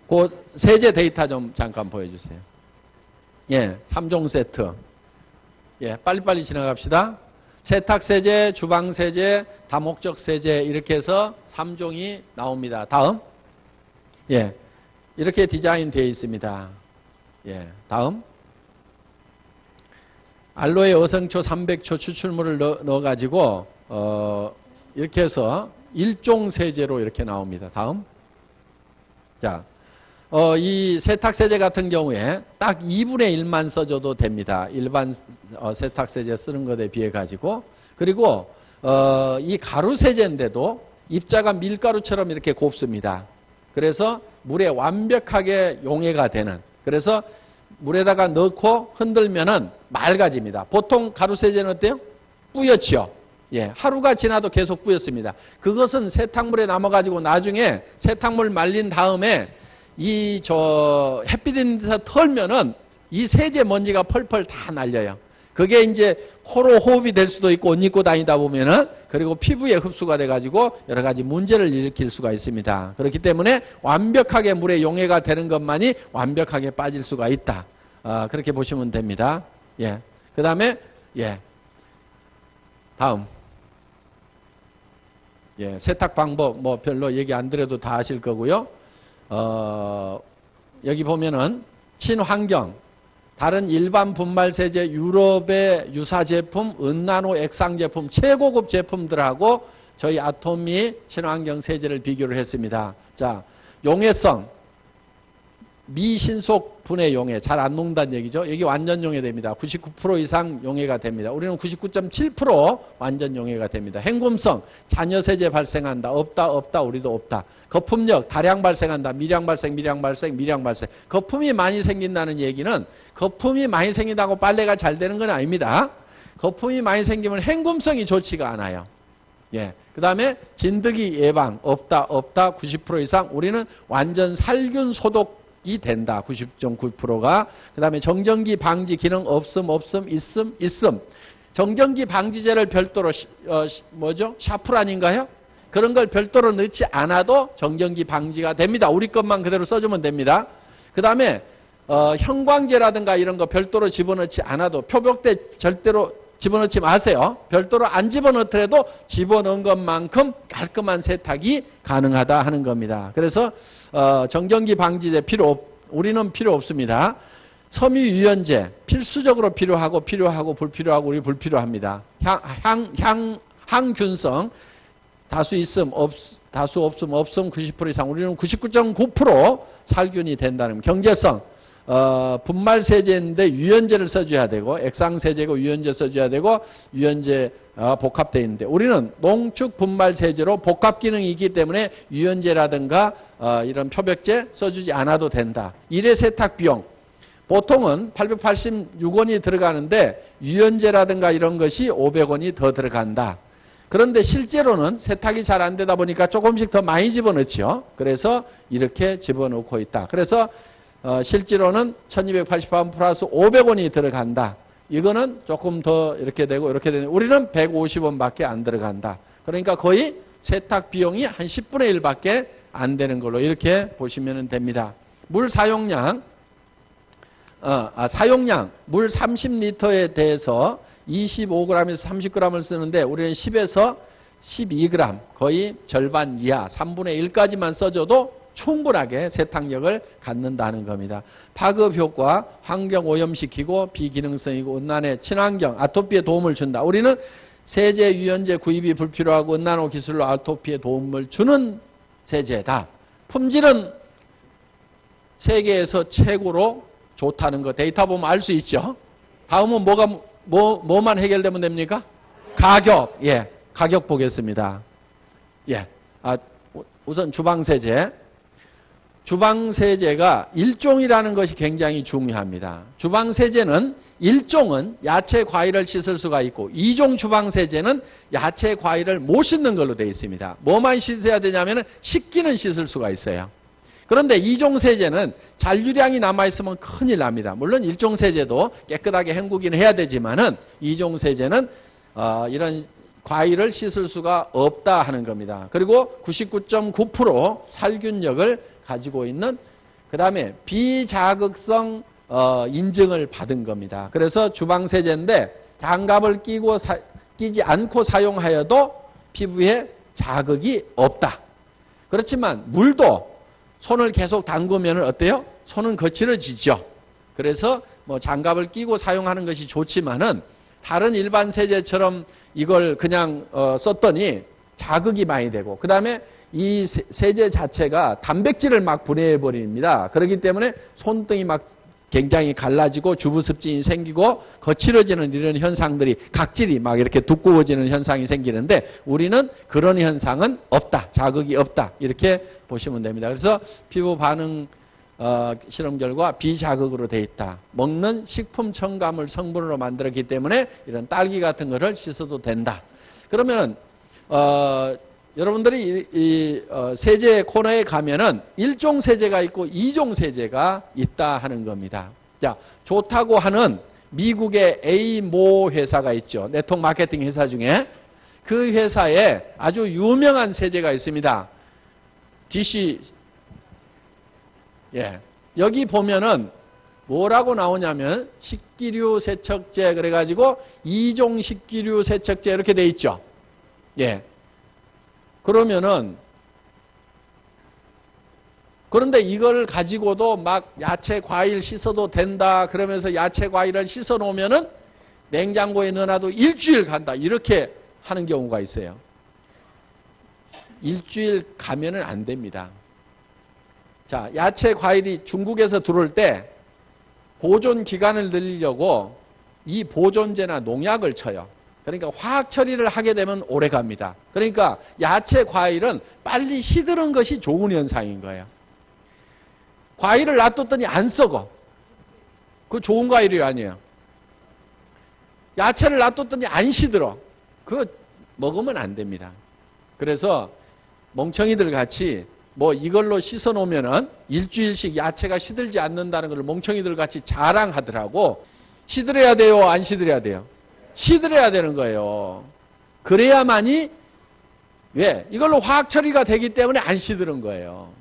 그 세제 데이터 좀 잠깐 보여주세요. 예, 3종 세트. 예, 빨리빨리 지나갑시다. 세탁세제, 주방세제, 다목적세제 이렇게 해서 3종이 나옵니다. 다음. 예, 이렇게 디자인 되어 있습니다. 예, 다음. 알로에 어성초 300초 추출물을 넣어가지고 이렇게 해서 1종 세제로 이렇게 나옵니다. 다음. 자, 이 세탁세제 같은 경우에 딱 2분의 1만 써줘도 됩니다. 일반 세탁세제 쓰는 것에 비해 가지고. 그리고 이 가루세제인데도 입자가 밀가루처럼 이렇게 곱습니다. 그래서 물에 완벽하게 용해가 되는. 그래서 물에다가 넣고 흔들면은 맑아집니다. 보통 가루세제는 어때요? 뿌옇죠. 예, 하루가 지나도 계속 뿌옇습니다. 그것은 세탁물에 남아가지고 나중에 세탁물 말린 다음에 햇빛에서 털면은 이 세제 먼지가 펄펄 다 날려요. 그게 이제 코로 호흡이 될 수도 있고 옷 입고 다니다 보면은 그리고 피부에 흡수가 돼가지고 여러 가지 문제를 일으킬 수가 있습니다. 그렇기 때문에 완벽하게 물에 용해가 되는 것만이 완벽하게 빠질 수가 있다. 그렇게 보시면 됩니다. 예. 그 다음에, 예. 다음. 예. 세탁 방법 뭐 별로 얘기 안 드려도 다 아실 거고요. 여기 보면은 친환경, 다른 일반 분말세제, 유럽의 유사 제품, 은나노 액상 제품, 최고급 제품들하고 저희 아토미 친환경 세제를 비교를 했습니다. 자, 용해성, 미신속 분해 용해, 잘 안 녹는다는 얘기죠. 여기 완전 용해됩니다. 99% 이상 용해가 됩니다. 우리는 99.7% 완전 용해가 됩니다. 헹굼성, 잔여세제 발생한다. 없다, 우리도 없다. 거품력, 다량 발생한다. 미량 발생. 거품이 많이 생긴다는 얘기는 거품이 많이 생긴다고 빨래가 잘 되는 건 아닙니다. 거품이 많이 생기면 헹굼성이 좋지가 않아요. 예. 그 다음에 진드기 예방, 없다, 90% 이상. 우리는 완전 살균 소독이 된다. 90.9%가. 그 다음에 정전기 방지 기능 있음. 정전기 방지제를 별도로, 샤프란인가요? 그런 걸 별도로 넣지 않아도 정전기 방지가 됩니다. 우리 것만 그대로 써주면 됩니다. 그 다음에, 형광제라든가 이런 거 별도로 집어넣지 않아도 표백대 절대로 집어넣지 마세요. 별도로 안 집어넣더라도 집어넣은 것만큼 깔끔한 세탁이 가능하다 하는 겁니다. 그래서 정전기 방지제 우리는 필요 없습니다. 섬유유연제 필수적으로 필요하고 불필요하고 우리 불필요합니다. 항균성 다수 있음 다수 없음 90% 이상 우리는 99.9% 살균이 된다는 경제성 분말세제인데 유연제를 써줘야 되고 액상세제고 유연제 써줘야 되고 유연제 복합되어 있는데 우리는 농축 분말세제로 복합 기능이 있기 때문에 유연제라든가 이런 표백제 써주지 않아도 된다. 1회 세탁 비용 보통은 886원이 들어가는데 유연제라든가 이런 것이 500원이 더 들어간다. 그런데 실제로는 세탁이 잘 안 되다 보니까 조금씩 더 많이 집어넣죠. 그래서 이렇게 집어넣고 있다. 그래서 실제로는 1280원 플러스 500원이 들어간다. 이거는 조금 더 이렇게 되고 이렇게 되는 우리는 150원밖에 안 들어간다. 그러니까 거의 세탁 비용이 한 10분의 1밖에 안 되는 걸로 이렇게 보시면 됩니다. 물 사용량 물 30리터에 대해서 25g에서 30g을 쓰는데 우리는 10에서 12g 거의 절반 이하 3분의 1까지만 써줘도 충분하게 세탁력을 갖는다는 겁니다. 파급 효과, 환경 오염시키고 비기능성이고 은난의 친환경, 아토피에 도움을 준다. 우리는 세제, 유연제 구입이 불필요하고 은나노 기술로 아토피에 도움을 주는 세제다. 품질은 세계에서 최고로 좋다는 거 데이터 보면 알 수 있죠. 다음은 뭐만 해결되면 됩니까? 가격. 예. 가격 보겠습니다. 예. 우선 주방세제. 주방세제가 1종이라는 것이 굉장히 중요합니다. 주방세제는 1종은 야채, 과일을 씻을 수가 있고 2종 주방세제는 야채, 과일을 못 씻는 걸로 되어 있습니다. 뭐만 씻어야 되냐면 씻기는 씻을 수가 있어요. 그런데 2종 세제는 잔류량이 남아있으면 큰일 납니다. 물론 1종 세제도 깨끗하게 헹구기는 해야 되지만은 2종 세제는 이런 과일을 씻을 수가 없다 하는 겁니다. 그리고 99.9% 살균력을 가지고 있는 그 다음에 비자극성 인증을 받은 겁니다. 그래서 주방세제인데 장갑을 끼지 않고 사용하여도 피부에 자극이 없다. 그렇지만 물도 손을 계속 담그면 어때요? 손은 거칠어지죠. 그래서 뭐 장갑을 끼고 사용하는 것이 좋지만은 다른 일반 세제처럼 이걸 그냥 썼더니 자극이 많이 되고, 그 다음에 이 세제 자체가 단백질을 막 분해해 버립니다. 그렇기 때문에 손등이 막 굉장히 갈라지고 주부습진이 생기고 거칠어지는 이런 현상들이, 각질이 막 이렇게 두꺼워지는 현상이 생기는데 우리는 그런 현상은 없다. 자극이 없다. 이렇게 보시면 됩니다. 그래서 피부 반응 실험 결과 비자극으로 되어 있다. 먹는 식품 첨가물 성분으로 만들었기 때문에 이런 딸기 같은 거를 씻어도 된다. 그러면 여러분들이 이 세제 코너에 가면은 1종 세제가 있고 2종 세제가 있다 하는 겁니다. 자, 좋다고 하는 미국의 A모 회사가 있죠. 네트워크 마케팅 회사 중에. 그 회사에 아주 유명한 세제가 있습니다. DC, 예. 여기 보면은 뭐라고 나오냐면 식기류 세척제 그래가지고 2종 식기류 세척제 이렇게 돼 있죠. 예. 그러면은 그런데 이걸 가지고도 막 야채 과일 씻어도 된다 그러면서 야채 과일을 씻어 놓으면은 냉장고에 넣어놔도 일주일 간다 이렇게 하는 경우가 있어요. 일주일 가면은 안 됩니다. 자, 야채 과일이 중국에서 들어올 때 보존 기간을 늘리려고 이 보존제나 농약을 쳐요. 그러니까 화학 처리를 하게 되면 오래 갑니다. 그러니까 야채 과일은 빨리 시드는 것이 좋은 현상인 거예요. 과일을 놔뒀더니 안 썩어. 그거 좋은 과일이 아니에요. 야채를 놔뒀더니 안 시들어. 그거 먹으면 안 됩니다. 그래서 멍청이들 같이 뭐 이걸로 씻어 놓으면은 일주일씩 야채가 시들지 않는다는 걸 멍청이들 같이 자랑하더라고. 시들어야 돼요? 안 시들어야 돼요? 시들어야 되는 거예요. 그래야만이, 왜? 이걸로 화학 처리가 되기 때문에 안 시드는 거예요.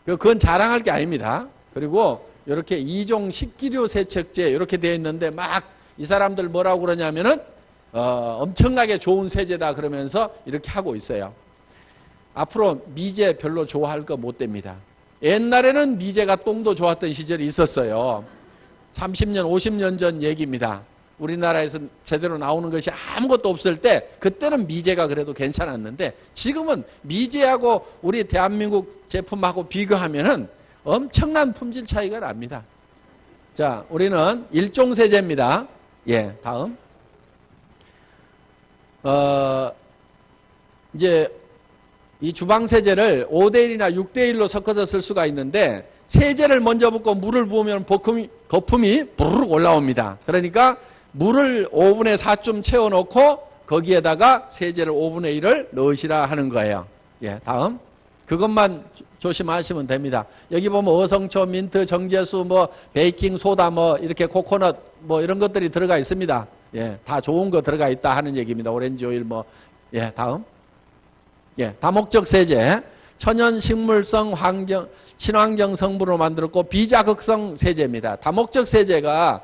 그건 자랑할 게 아닙니다. 그리고 이렇게 2종 식기류 세척제 이렇게 되어 있는데 막 이 사람들 뭐라고 그러냐면은 엄청나게 좋은 세제다 그러면서 이렇게 하고 있어요. 앞으로 미제 별로 좋아할 거 못 됩니다. 옛날에는 미제가 똥도 좋았던 시절이 있었어요. 30년, 50년 전 얘기입니다. 우리나라에서 제대로 나오는 것이 아무것도 없을 때 그때는 미제가 그래도 괜찮았는데 지금은 미제하고 우리 대한민국 제품하고 비교하면은 엄청난 품질 차이가 납니다. 자, 우리는 1종 세제입니다. 예, 다음. 이제 이 주방세제를 5대1이나 6대1로 섞어서 쓸 수가 있는데 세제를 먼저 붓고 물을 부으면 거품이 부르륵 올라옵니다. 그러니까 물을 5분의 4쯤 채워놓고 거기에다가 세제를 5분의 1을 넣으시라 하는 거예요. 예, 다음. 그것만 조심하시면 됩니다. 여기 보면 어성초, 민트, 정제수, 뭐 베이킹 소다, 뭐 이렇게 코코넛, 뭐 이런 것들이 들어가 있습니다. 예, 다 좋은 거 들어가 있다 하는 얘기입니다. 오렌지 오일, 뭐. 예, 다음. 예, 다목적 세제. 천연 식물성 친환경 성분으로 만들었고 비자극성 세제입니다. 다목적 세제가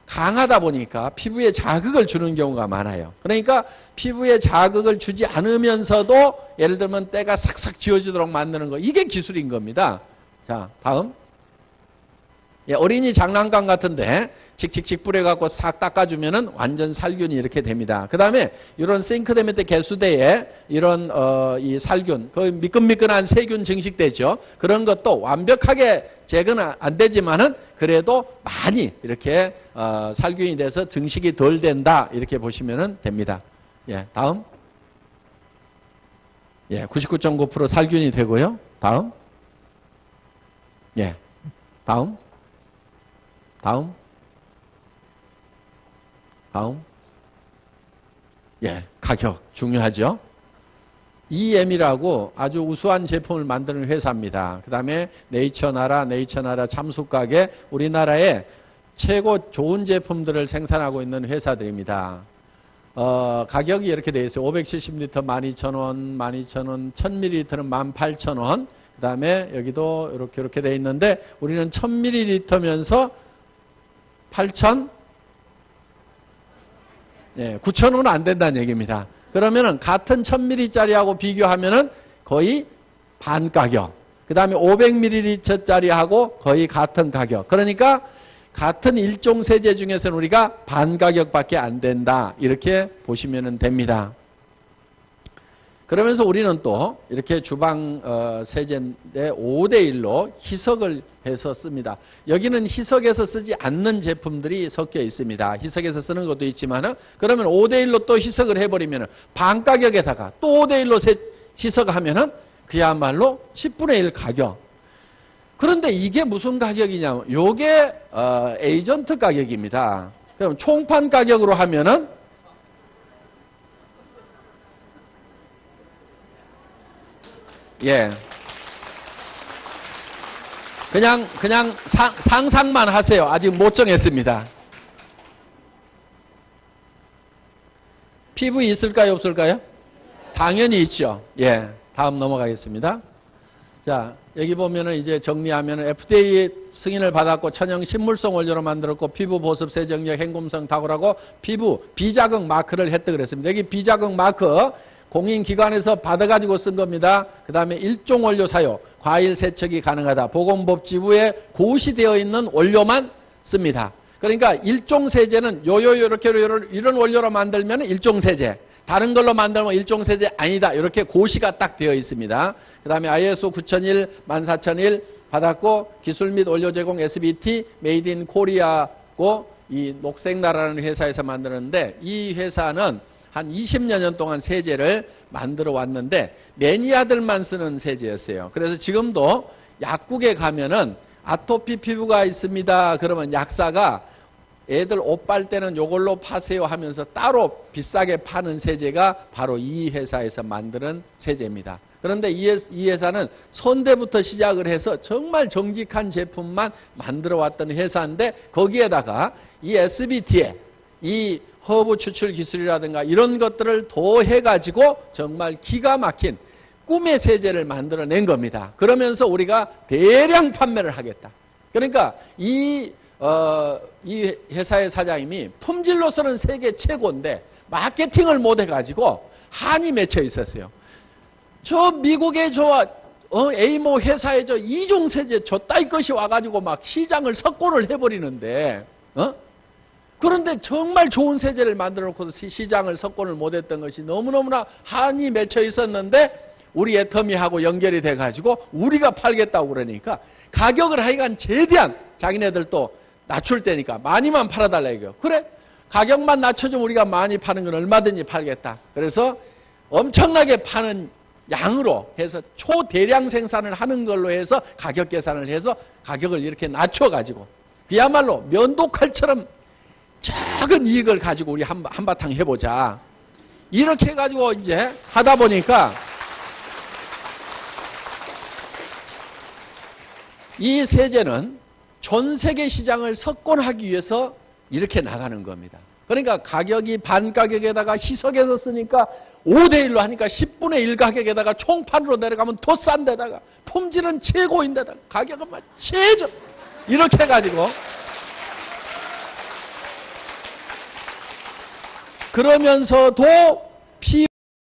강하다 보니까 피부에 자극을 주는 경우가 많아요. 그러니까 피부에 자극을 주지 않으면서도 예를 들면 때가 싹싹 지워지도록 만드는 거. 이게 기술인 겁니다. 자, 다음. 예, 어린이 장난감 같은데 칙칙칙 뿌려갖고 싹 닦아주면은 완전 살균이 이렇게 됩니다. 그 다음에 이런 싱크대 밑에 개수대에 이런 이 살균, 그 미끈미끈한 세균 증식되죠. 그런 것도 완벽하게 제거는 안 되지만은 그래도 많이 이렇게 살균이 돼서 증식이 덜 된다 이렇게 보시면은 됩니다. 예, 다음. 예, 99.9% 살균이 되고요. 다음. 예, 다음. 다음. 다음. 예, 가격 중요하죠. EM이라고 아주 우수한 제품을 만드는 회사입니다. 그 다음에 네이처나라 참숯가게 우리나라에 최고 좋은 제품들을 생산하고 있는 회사들입니다. 가격이 이렇게 되어 있어요. 570리터 12,000원, 12,000원, 1000ml는 18,000원, 그 다음에 여기도 이렇게 돼 있는데 우리는 1000ml면서 9,000원은 안 된다는 얘기입니다. 그러면은 같은 1000ml짜리하고 비교하면은 거의 반 가격. 그 다음에 500ml짜리하고 거의 같은 가격. 그러니까 같은 일종 세제 중에서는 우리가 반 가격밖에 안 된다. 이렇게 보시면 됩니다. 그러면서 우리는 또 이렇게 주방 세제인데 5대1로 희석을 해서 씁니다. 여기는 희석해서 쓰지 않는 제품들이 섞여 있습니다. 희석해서 쓰는 것도 있지만 그러면 5대1로 또 희석을 해버리면 반 가격에다가 또 5대1로 희석하면 그야말로 10분의 1 가격. 그런데 이게 무슨 가격이냐면 요게 에이전트 가격입니다. 그럼 총판 가격으로 하면은 그냥 상상만 하세요. 아직 못 정했습니다. 피부 있을까요, 없을까요? 당연히 있죠. 다음 넘어가겠습니다. 자, 여기 보면은 이제 정리하면은 FDA 승인을 받았고 천연 식물성 원료로 만들었고 피부 보습 세정력 헹굼성 탁월하고 피부 비자극 마크를 획득을 그랬습니다. 여기 비자극 마크 공인기관에서 받아가지고 쓴 겁니다. 그 다음에 일종 원료 사용, 과일 세척이 가능하다. 보건복지부에 고시되어 있는 원료만 씁니다. 그러니까 일종 세제는 이렇게 이런 원료로 만들면 일종 세제, 다른 걸로 만들면 일종 세제 아니다. 이렇게 고시가 딱 되어 있습니다. 그 다음에 ISO 9001, 14001 받았고 기술 및 원료 제공 SBT, 메이드 인 코리아고 이 녹색나라는 회사에서 만드는데 이 회사는 한 20여 년 동안 세제를 만들어 왔는데 매니아들만 쓰는 세제였어요. 그래서 지금도 약국에 가면은 아토피 피부가 있습니다. 그러면 약사가 애들 옷 빨 때는 요걸로 파세요 하면서 따로 비싸게 파는 세제가 바로 이 회사에서 만드는 세제입니다. 그런데 이 회사는 손대부터 시작을 해서 정말 정직한 제품만 만들어 왔던 회사인데 거기에다가 이 SBT에 이 허브 추출 기술이라든가 이런 것들을 더해가지고 정말 기가 막힌 꿈의 세제를 만들어낸 겁니다. 그러면서 우리가 대량 판매를 하겠다. 그러니까 이 회사의 사장님이 품질로서는 세계 최고인데 마케팅을 못해가지고 한이 맺혀 있었어요. 저 미국의 A모 회사의 이종 세제 따위 것이 와가지고 막 시장을 석권을 해버리는데 그런데 정말 좋은 세제를 만들어 놓고서 시장을 석권을 못했던 것이 너무너무나 한이 맺혀 있었는데 우리 애터미하고 연결이 돼가지고 우리가 팔겠다고 그러니까 가격을 하여간 최대한 자기네들도 낮출 때니까 많이만 팔아달라 이거요. 그래 가격만 낮춰주면 우리가 많이 파는 건 얼마든지 팔겠다. 그래서 엄청나게 파는 양으로 해서 초대량 생산을 하는 걸로 해서 가격 계산을 해서 가격을 이렇게 낮춰가지고 그야말로 면도칼처럼 작은 이익을 가지고 우리 한바탕 해보자. 이렇게 해가지고 이제 하다 보니까 이 세제는 전 세계 시장을 석권하기 위해서 이렇게 나가는 겁니다. 그러니까 가격이 반 가격에다가 희석해서 쓰니까 5대1로 하니까 10분의 1 가격에다가 총판으로 내려가면 더 싼 데다가 품질은 최고인데다가 가격은 막 최저 이렇게 해가지고 그러면서도